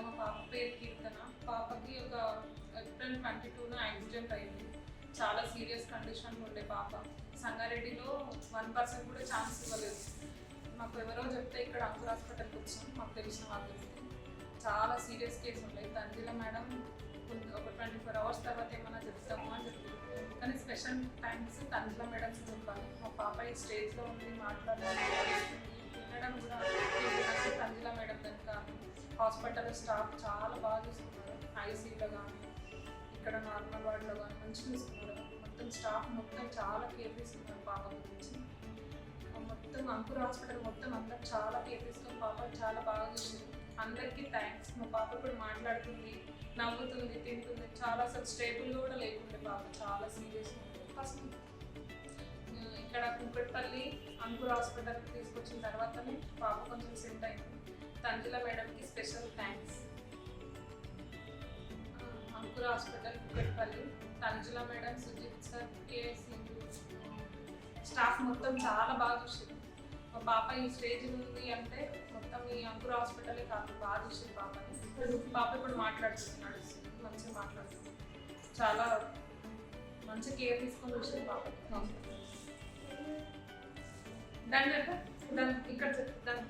మా పాప పేరు కీర్తన. పాపకి ఒక ఏప్రిల్ 22న యాక్సిడెంట్ అయింది. చాలా సీరియస్ కండిషన్లో ఉండే పాప. సంగారెడ్డిలో 1% కూడా ఛాన్స్ ఇవ్వలేదు. మాకు ఎవరో చెప్తే ఇక్కడ అంకుర్ హాస్పిటల్కి వచ్చాం. మాకు తెలిసిన వాళ్ళు చాలా సీరియస్ కేసు ఉండే. తంజిల మేడం ఒక 24 అవర్స్ తర్వాత ఏమైనా చెప్తాము అని చెప్పారు. కానీ స్పెషల్ థ్యాంక్స్ తంజిల మేడమ్స్ చెప్పాలి. మా పాప ఈ స్టేజ్లో ఉంది, మాట్లాడాలి, తినడం కూడా తంజిల మేడం కనుక హాస్పిటల్లో స్టాఫ్ చాలా బాగా చూస్తున్నారు. ఐసీయూలో కానీ ఇక్కడ నార్మల్ వార్డులో కానీ మంచిగా చూస్తున్నారు. మొత్తం స్టాఫ్ మొత్తం చాలా కేర్ తీసుకున్నారు పాప గురించి. మొత్తం అంకుర్ హాస్పిటల్ మొత్తం అందరూ చాలా కేర్ తీసుకుని పాప చాలా బాగా చూసింది. అందరికీ థ్యాంక్స్. మా పాప ఇప్పుడు మాట్లాడుతుంది, నవ్వుతుంది, తింటుంది. చాలా అసలు స్టేబుల్గా కూడా లేకుండే పాప, చాలా సీరియస్గా ఉంటుంది. ఫస్ట్ ఇక్కడ కుక్కట్పల్లి అంకుర్ హాస్పిటల్కి తీసుకొచ్చిన తర్వాతనే పాప కొంచెం సెట్ అయింది. తంజిల మేడంకి special thanks. Ankur hospital Kukatpally, Tanjila madam, Sujith sir, staff మొత్తం చాలా బాగా చూసింది. మా పాప ఈ స్టేజ్ ఉంది అంటే మొత్తం ఈ అంకుర్ హాస్పిటలే కాదు, బాగా చూసింది పాపని. పాప ఇప్పుడు మాట్లాడుతున్నాడు, మంచిగా మాట్లాడుతుంది. చాలా మంచి కేర్ తీసుకొని చూసింది పాపకి హాస్పిటల్. దాని ఇక్కడ దాని